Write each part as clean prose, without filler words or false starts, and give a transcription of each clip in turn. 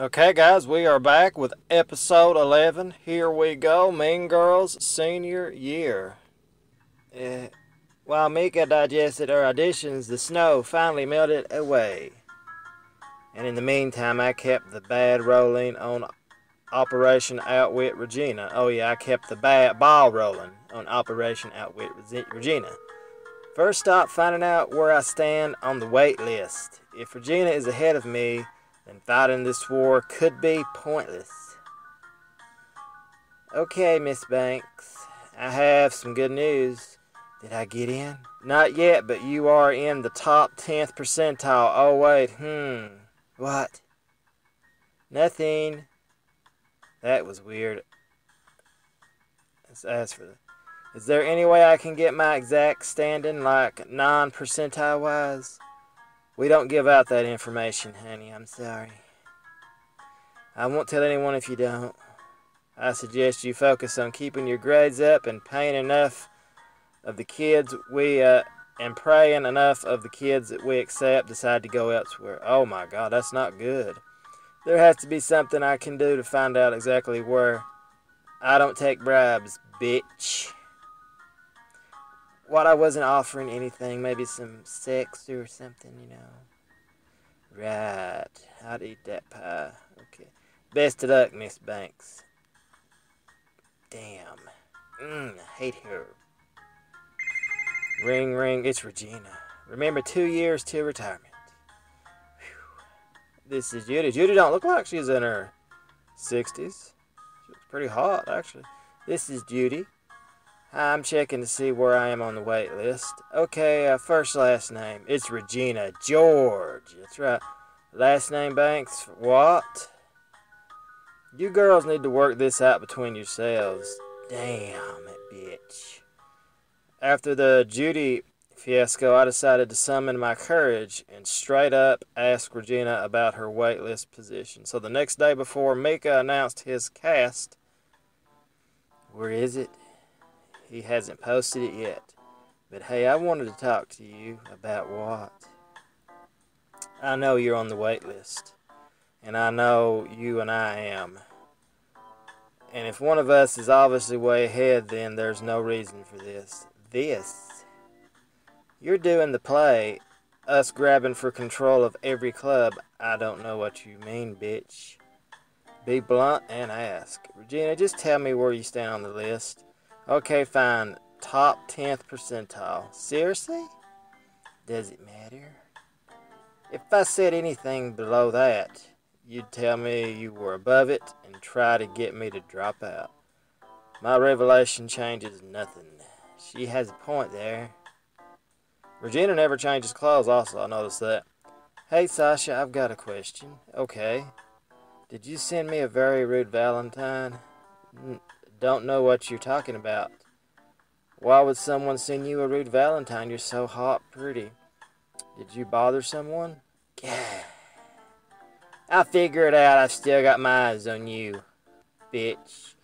Okay, guys, we are back with episode 11. Here we go, Mean Girls senior year. While Mika digested her auditions, the snow finally melted away. And in the meantime, I kept the bad rolling on Operation Outwit Regina. Oh yeah, I kept the ball rolling on Operation Outwit Regina. First stop, finding out where I stand on the wait list. If Regina is ahead of me, then fighting this war could be pointless. Okay, Miss Banks, I have some good news. Did I get in? Not yet, but you are in the top 10th percentile. Oh wait, What? Nothing. That was weird. Let's ask for Is there any way I can get my exact standing, like non-percentile wise? We don't give out that information, honey. I'm sorry. I won't tell anyone if you don't. I suggest you focus on keeping your grades up and paying enough of the kids and praying enough of the kids that we accept decide to go elsewhere. Oh my God, that's not good. There has to be something I can do to find out exactly where. I don't take bribes, bitch. What, I wasn't offering anything, maybe some sex or something, you know. Right, I'd eat that pie. Okay. Best of luck, Miss Banks. Damn. I hate her. Ring, ring, it's Regina. Remember, 2 years till retirement. Whew. This is Judy. Judy don't look like she's in her 60s. She looks pretty hot, actually. This is Judy. Hi, I'm checking to see where I am on the wait list. Okay, first last name. It's Regina George. That's right. Last name Banks. What? You girls need to work this out between yourselves. Damn it, bitch. After the Judy fiasco, I decided to summon my courage and straight up ask Regina about her waitlist position. So the next day before Mika announced his cast, where is it? He hasn't posted it yet. But hey, I wanted to talk to you about what? I know you're on the wait list. And I know you and I am. And if one of us is obviously way ahead, then there's no reason for this. You're doing the play, us grabbing for control of every club. I don't know what you mean, bitch. Be blunt and ask. Regina, just tell me where you stand on the list. Okay, fine. Top 10th percentile. Seriously? Does it matter? If I said anything below that, you'd tell me you were above it and try to get me to drop out. My revelation changes nothing. She has a point there. Regina never changes clothes also, I noticed that. Hey Sasha, I've got a question. Okay. Did you send me a very rude Valentine? Don't know what you're talking about. Why would someone send you a rude Valentine? You're so hot pretty. Did you bother someone? Yeah. I figure it out. I've still got my eyes on you, bitch.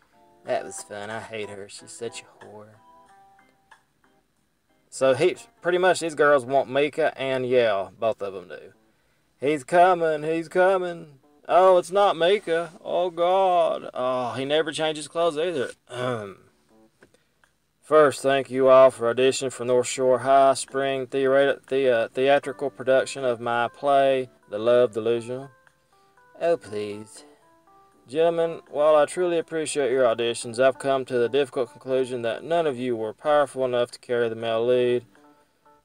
That was fun. I hate her. She's such a whore. So pretty much these girls want Mika and Yale. Both of them do. He's coming. He's coming. Oh, it's not Mika. Oh, God. Oh, he never changes clothes either. First, thank you all for auditioning for North Shore High Spring theatrical production of my play, The Love Delusional. Oh, please. Gentlemen, while I truly appreciate your auditions, I've come to the difficult conclusion that none of you were powerful enough to carry the male lead.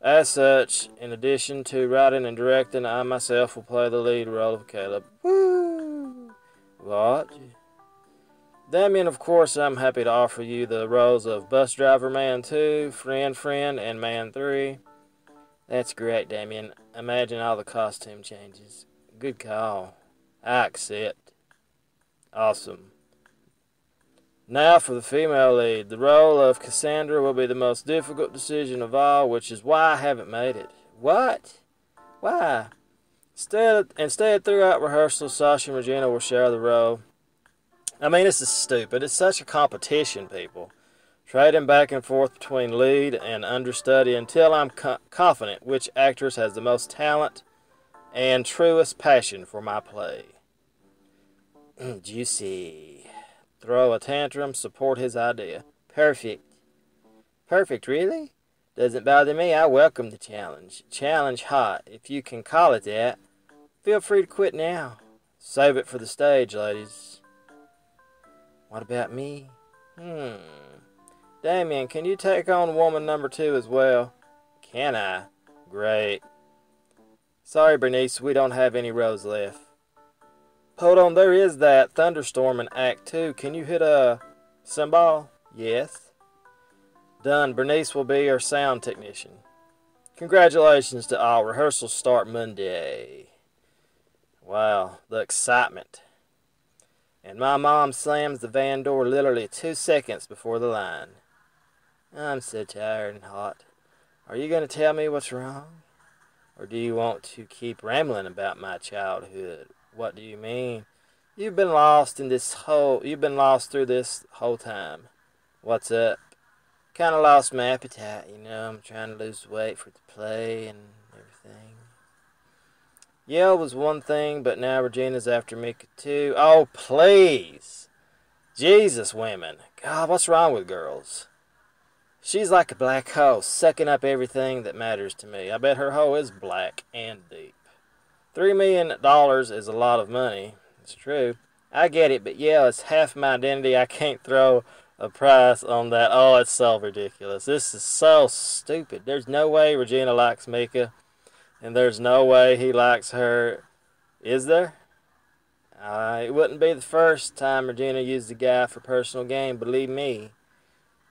As such, in addition to writing and directing, I myself will play the lead role of Caleb. Woo! What? Damien, of course, I'm happy to offer you the roles of Bus Driver Man 2, Friend, and Man 3. That's great, Damien. Imagine all the costume changes. Good call. I accept. Awesome. Now for the female lead. The role of Cassandra will be the most difficult decision of all, which is why I haven't made it. What? Why? Instead, throughout rehearsal, Sasha and Regina will share the role. I mean, this is stupid. It's such a competition, people. Trading back and forth between lead and understudy until I'm confident which actress has the most talent and truest passion for my play. Juicy. Throw a tantrum, support his idea. Perfect. Perfect, really? Doesn't bother me. I welcome the challenge. Challenge hot, if you can call it that. Feel free to quit now. Save it for the stage, ladies. What about me? Damien, can you take on woman number 2 as well? Can I? Great. Sorry, Bernice, we don't have any rows left. Hold on, there is that thunderstorm in Act 2. Can you hit a cymbal? Yes. Done. Bernice will be our sound technician. Congratulations to all. Rehearsals start Monday. Wow, the excitement. And my mom slams the van door literally 2 seconds before the line. I'm so tired and hot. Are you going to tell me what's wrong? Or do you want to keep rambling about my childhood? What do you mean? You've been lost through this whole time. What's up? Kind of lost my appetite, you know. I'm trying to lose weight for the play and everything. Yale was one thing, but now Regina's after Mika too. Oh, please. Jesus, women. God, what's wrong with girls? She's like a black hole, sucking up everything that matters to me. I bet her hole is black and deep. $3 million is a lot of money. It's true. I get it, but yeah, it's half my identity. I can't throw a price on that. Oh, it's so ridiculous. This is so stupid. There's no way Regina likes Mika, and there's no way he likes her. Is there? It wouldn't be the first time Regina used a guy for personal gain, believe me.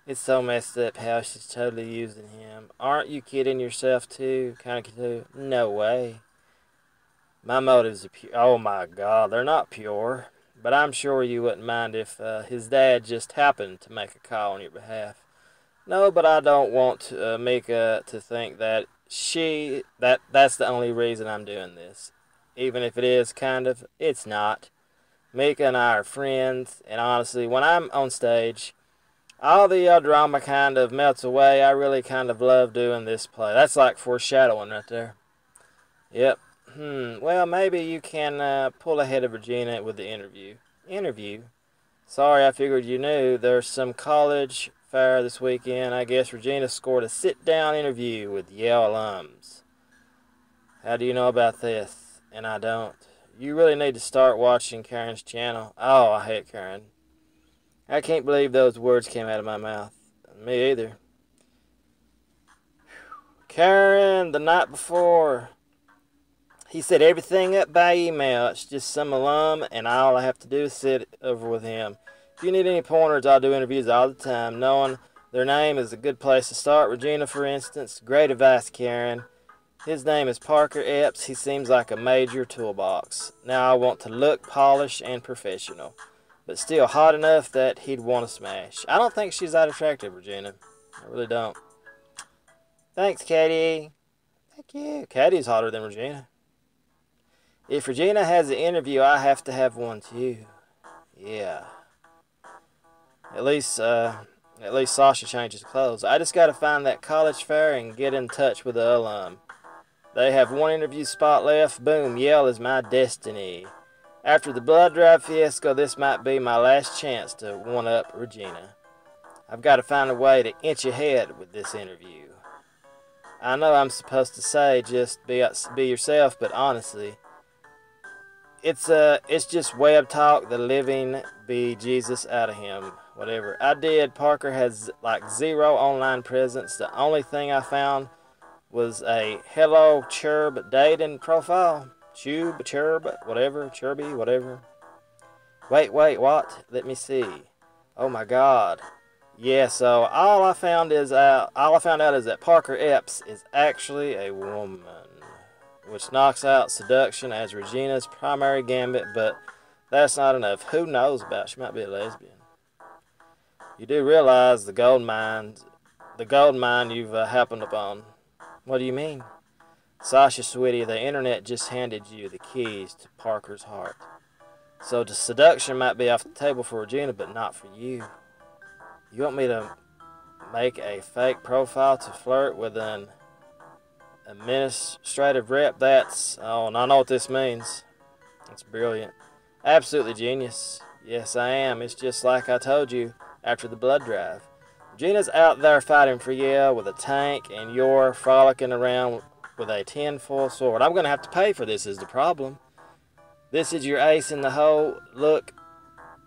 It's so messed up how she's totally using him. Aren't you kidding yourself too? Kind of too? No way. My motives are pure. Oh my God, they're not pure. But I'm sure you wouldn't mind if his dad just happened to make a call on your behalf. No, but I don't want Mika to think that that's the only reason I'm doing this. Even if it is kind of, it's not. Mika and I are friends, and honestly, when I'm on stage, all the drama kind of melts away. I really kind of love doing this play. That's like foreshadowing right there. Yep. Well, maybe you can pull ahead of Regina with the interview. Interview? Sorry, I figured you knew. There's some college fair this weekend. I guess Regina scored a sit-down interview with Yale alums. How do you know about this? And I don't. You really need to start watching Karen's channel. Oh, I hate Karen. I can't believe those words came out of my mouth. Me either. Karen, the night before, he set everything up by email. It's just some alum, and all I have to do is sit over with him. If you need any pointers, I'll do interviews all the time. Knowing their name is a good place to start. Regina, for instance. Great advice, Karen. His name is Parker Epps. He seems like a major toolbox. Now I want to look polished and professional, but still hot enough that he'd want to smash. I don't think she's that attractive, Regina. I really don't. Thanks, Katie. Thank you. Katie's hotter than Regina. If Regina has an interview, I have to have one too. Yeah. At least Sasha changes clothes. I just gotta find that college fair and get in touch with the alum. They have one interview spot left. Boom, Yale is my destiny. After the blood drive fiasco, this might be my last chance to one-up Regina. I've got to find a way to inch ahead with this interview. I know I'm supposed to say just be yourself, but honestly, it's just web talk, the living Jesus out of him. Whatever. I did. Parker has like 0 online presence. The only thing I found was a hello chirb dating profile. Chirby, whatever. Wait, what? Let me see. Oh my God. Yeah, so all I found out is that Parker Epps is actually a woman, which knocks out seduction as Regina's primary gambit, but that's not enough. Who knows about she might be a lesbian. You do realize the gold mine you've happened upon. What do you mean? Sasha, sweetie, the internet just handed you the keys to Parker's heart. So the seduction might be off the table for Regina, but not for you. You want me to make a fake profile to flirt with an administrative rep? Oh, and I know what this means. That's brilliant. Absolutely genius. Yes, I am. It's just like I told you after the blood drive. Regina's out there fighting for Yale with a tank, and you're frolicking around with a tin-foil sword. I'm going to have to pay for this is the problem. This is your ace in the hole. Look,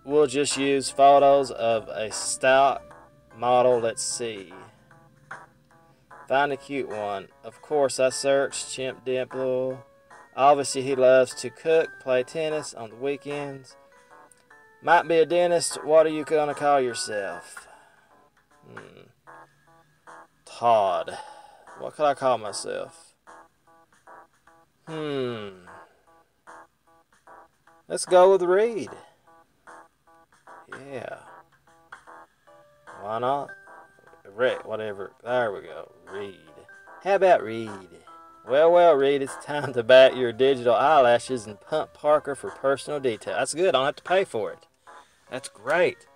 we'll just use photos of a stock model. Let's see. Find a cute one. Of course, I searched Chimp Dimple. Obviously, he loves to cook, play tennis on the weekends. Might be a dentist. What are you going to call yourself? Todd. What could I call myself? Let's go with Reed. Yeah. Why not? Rick, whatever. There we go. Reed. How about Reed? Well, Reed, it's time to bat your digital eyelashes and pump Parker for personal detail. That's good. I don't have to pay for it. That's great.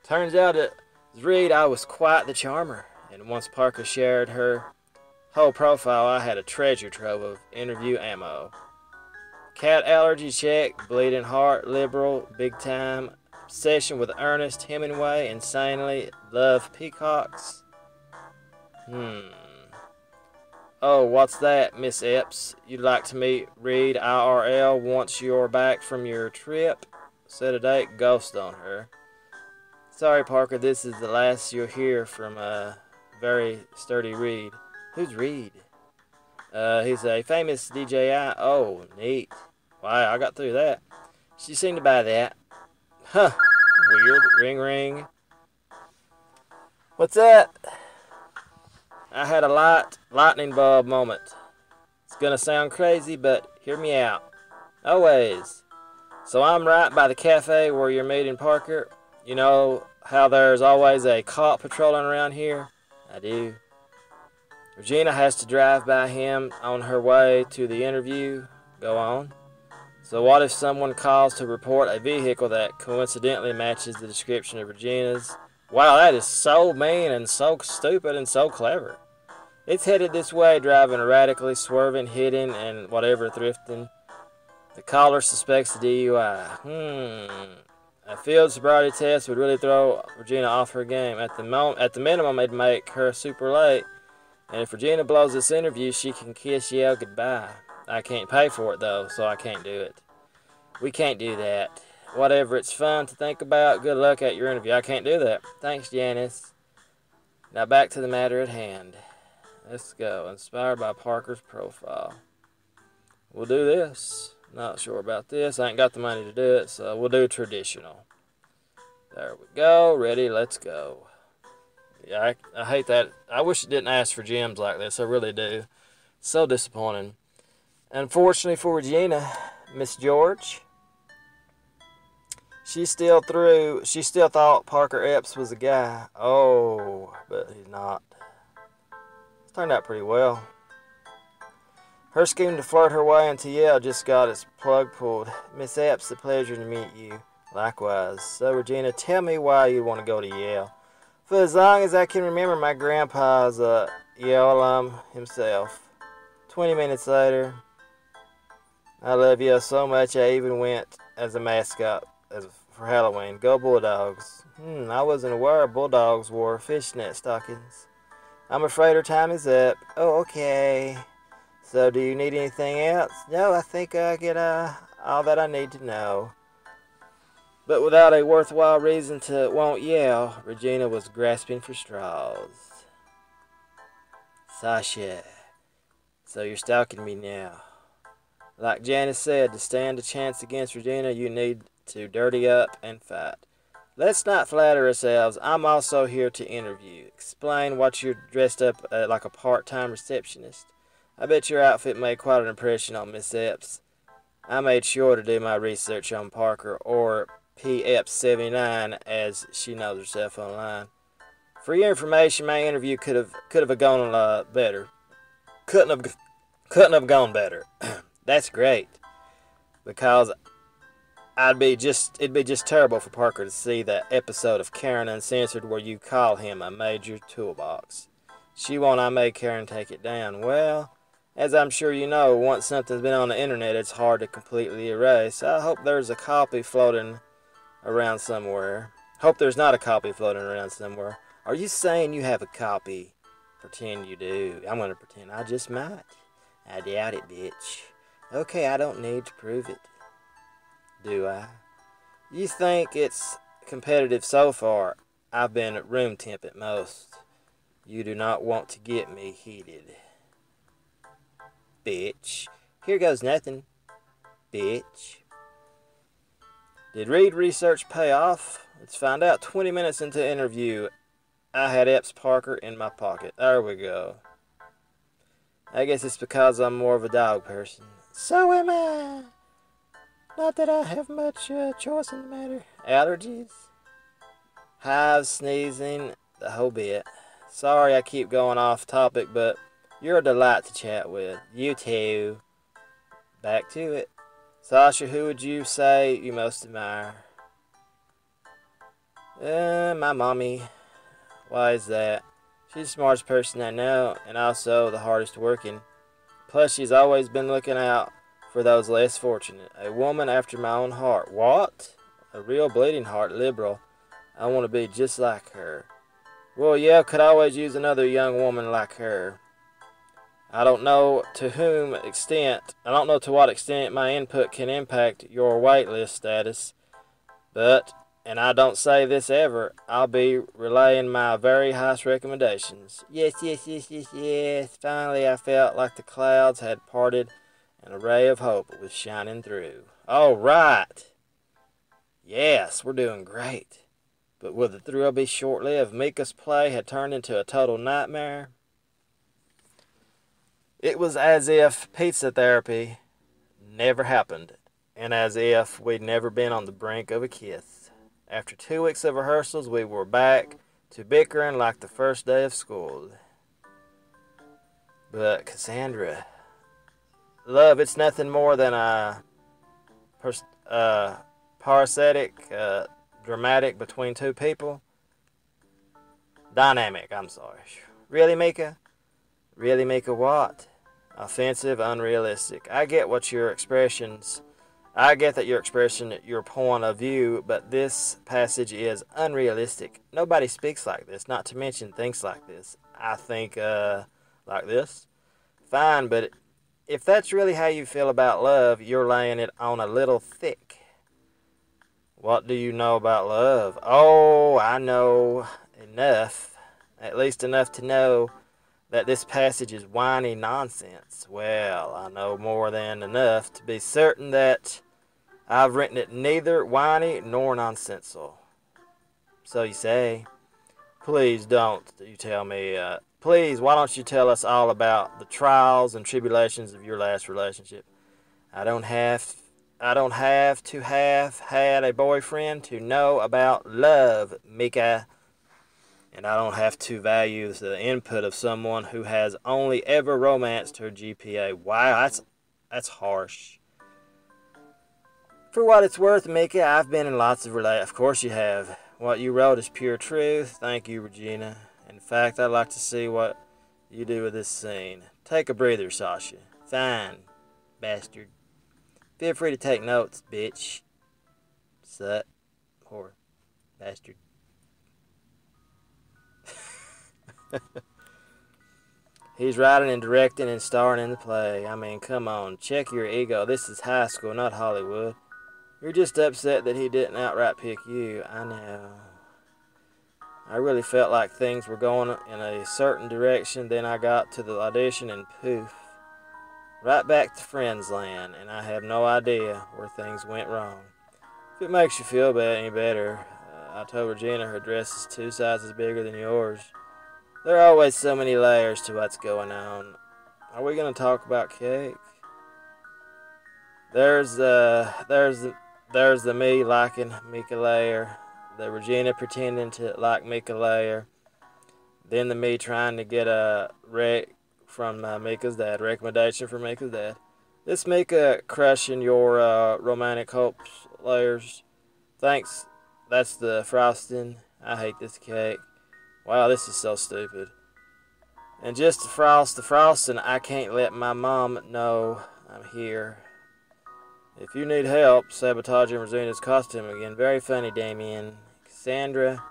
Turns out that Reed, I was quite the charmer. And once Parker shared her whole profile, I had a treasure trove of interview ammo. Cat allergy check, bleeding heart, liberal, big time, obsession with Ernest Hemingway, insanely love peacocks. Oh, what's that, Miss Epps? You'd like to meet Reed IRL once you're back from your trip? Set a date, ghost on her. Sorry, Parker, this is the last you'll hear from very sturdy Reed. Who's Reed? He's a famous DJI. Oh, neat. Wow, I got through that. She seemed to buy that. Huh. Weird. Ring, ring. What's that? I had a lightning bulb moment. It's gonna sound crazy, but hear me out. Always. So I'm right by the cafe where you're meeting Parker. You know how there's always a cop patrolling around here? I do. Regina has to drive by him on her way to the interview. Go on. So what if someone calls to report a vehicle that coincidentally matches the description of Regina's? Wow, that is so mean and so stupid and so clever. It's headed this way, driving erratically, swerving, hitting, and whatever, thrifting. The caller suspects a DUI. A field sobriety test would really throw Regina off her game. At the minimum, it'd make her super late. And if Regina blows this interview, she can kiss Yale goodbye. I can't pay for it, though, so I can't do it. We can't do that. Whatever, it's fun to think about. Good luck at your interview. I can't do that. Thanks, Janice. Now back to the matter at hand. Let's go. Inspired by Parker's profile. We'll do this. Not sure about this. I ain't got the money to do it, so we'll do traditional. There we go. Ready? Let's go. Yeah, I hate that. I wish it didn't ask for gems like this. I really do. So disappointing. Unfortunately for Regina, Miss George, she still thought Parker Epps was a guy. Oh, but he's not. It's turned out pretty well. Her scheme to flirt her way into Yale just got its plug pulled. Miss Epps, a pleasure to meet you. Likewise. So, Regina, tell me why you want to go to Yale. For as long as I can remember, my grandpa's a Yale alum himself. 20 minutes later, I love Yale so much I even went as a mascot for Halloween. Go Bulldogs. I wasn't aware Bulldogs wore fishnet stockings. I'm afraid our time is up. Oh, okay. So, do you need anything else? No, I think I get all that I need to know. But without a worthwhile reason to want Yale, Regina was grasping for straws. Sasha, so you're stalking me now. Like Janice said, to stand a chance against Regina, you need to dirty up and fight. Let's not flatter ourselves. I'm also here to interview. Explain what you're dressed up like a part-time receptionist. I bet your outfit made quite an impression on Miss Epps. I made sure to do my research on Parker, or P. Epps 79, as she knows herself online. For your information, my interview could have gone better. Couldn't have gone better. That's great, because it'd be just terrible for Parker to see that episode of Karen Uncensored where you call him a major toolbox. She won't. I made Karen take it down. Well, As I'm sure you know, once something's been on the internet, it's hard to completely erase. I hope there's a copy floating around somewhere. Hope there's not a copy floating around somewhere. Are you saying you have a copy? Pretend you do. I'm gonna pretend I just might. I doubt it, bitch. Okay, I don't need to prove it. Do I? You think it's competitive so far? I've been at room temp at most. You do not want to get me heated. Bitch. Here goes nothing. Bitch. Did Reed research pay off? Let's find out. 20 minutes into the interview, I had Epps Parker in my pocket. There we go. I guess it's because I'm more of a dog person. So am I. Not that I have much choice in the matter. Allergies? Hives, sneezing, the whole bit. Sorry I keep going off topic, but you're a delight to chat with. You too. Back to it. Sasha, who would you say you most admire? My mommy. Why is that? She's the smartest person I know, and also the hardest working. Plus, she's always been looking out for those less fortunate. A woman after my own heart. What? A real bleeding heart liberal. I want to be just like her. Well, yeah, could always use another young woman like her. I don't know to what extent my input can impact your waitlist status, but, and I don't say this ever, I'll be relaying my very highest recommendations. Yes. Finally, I felt like the clouds had parted and a ray of hope was shining through. All right. Yes, we're doing great. But will the thrill be short-lived? Mika's play had turned into a total nightmare. It was as if pizza therapy never happened, and as if we'd never been on the brink of a kiss. After 2 weeks of rehearsals, we were back to bickering like the first day of school. But Cassandra, love, it's nothing more than a parasitic, dramatic between two people. Dynamic, I'm sorry. Really, Mika? Really, Mika, what? Offensive, unrealistic. I get that your expression, your point of view, but this passage is unrealistic. Nobody speaks like this, not to mention thinks like this. I think, like this. Fine, but if that's really how you feel about love, you're laying it on a little thick. What do you know about love? Oh, I know enough. At least enough to know that this passage is whiny nonsense. Well, I know more than enough to be certain that I've written it neither whiny nor nonsensical. So you say. Please don't you tell me, please, why don't you tell us all about the trials and tribulations of your last relationship? I don't have to have had a boyfriend to know about love, Mika. And I don't have to value the input of someone who has only ever romanced her GPA. Wow, that's harsh. For what it's worth, Mika, I've been in lots of relationships. Of course you have. What you wrote is pure truth. Thank you, Regina. In fact, I'd like to see what you do with this scene. Take a breather, Sasha. Fine, bastard. Feel free to take notes, bitch. Sut. Whore. Bastard. He's writing and directing and starring in the play. I mean, come on, check your ego. This is high school, not Hollywood. You're just upset that he didn't outright pick you. I know. I really felt like things were going in a certain direction. Then I got to the audition and poof. Right back to Friends Land, and I have no idea where things went wrong. If it makes you feel any better, I told Regina her dress is 2 sizes bigger than yours. There are always so many layers to what's going on. Are we going to talk about cake? There's the me liking Mika layer, the Regina pretending to like Mika layer, then the me trying to get a from Mika's dad, recommendation from Mika's dad. This Mika crushing your romantic hopes layers. Thanks. That's the frosting. I hate this cake. Wow, this is so stupid. And just to frost the frosting, I can't let my mom know I'm here. If you need help sabotaging Rosina's costume again, very funny, Damien. Cassandra,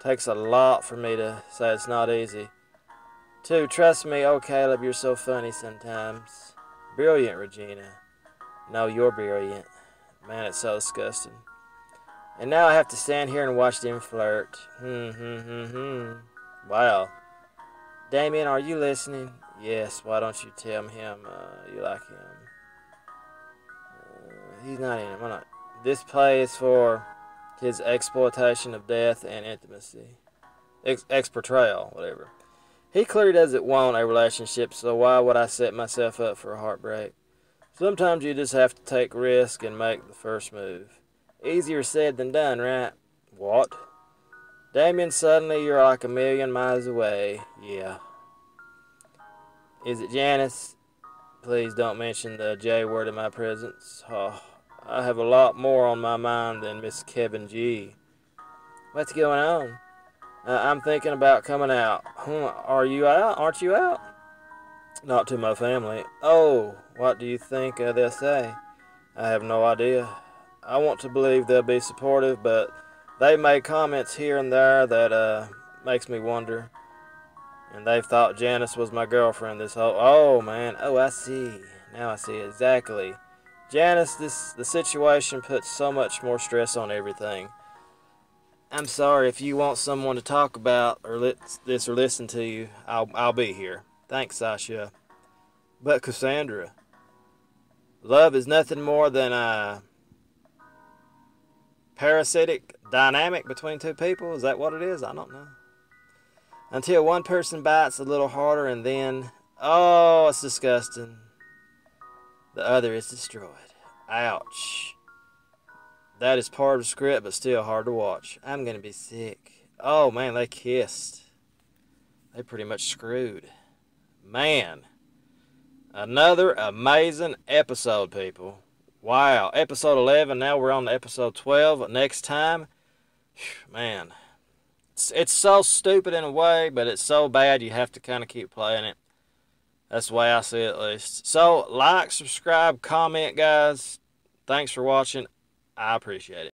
takes a lot for me to say it's not easy. 2, trust me, oh Caleb, you're so funny sometimes. Brilliant, Regina. No, you're brilliant. Man, it's so disgusting. And now I have to stand here and watch them flirt. Wow. Damien, are you listening? Yes, why don't you tell him you like him? He's not in it. Why not? This play is for his exploitation of death and intimacy. Ex-portrayal, whatever. He clearly doesn't want a relationship, so why would I set myself up for a heartbreak? Sometimes you just have to take risk and make the first move. Easier said than done, right? What? Damien, suddenly you're like a million miles away. Yeah. Is it Janice? Please don't mention the J word in my presence. Oh, I have a lot more on my mind than Miss Kevin G. What's going on? I'm thinking about coming out. Are you out? Aren't you out? Not to my family. Oh, what do you think they'll say? I have no idea. I want to believe they'll be supportive, but they made comments here and there that makes me wonder. And they've thought Janice was my girlfriend this whole... Oh, man. Oh, I see. Now I see exactly. Janice, the situation puts so much more stress on everything. I'm sorry, if you want someone to talk about or listen to you, I'll be here. Thanks, Sasha. But Cassandra, love is nothing more than a parasitic dynamic between two people. Is that what it is? I don't know. Until one person bites a little harder and then, oh, it's disgusting, the other is destroyed. Ouch. That is part of the script, but still hard to watch. I'm going to be sick. Oh, man, they kissed. They pretty much screwed. Man. Another amazing episode, people. Wow. Episode 11. Now we're on to episode 12. Next time. Man. It's so stupid in a way, but it's so bad you have to kind of keep playing it. That's the way I see it, at least. So, like, subscribe, comment, guys. Thanks for watching. I appreciate it.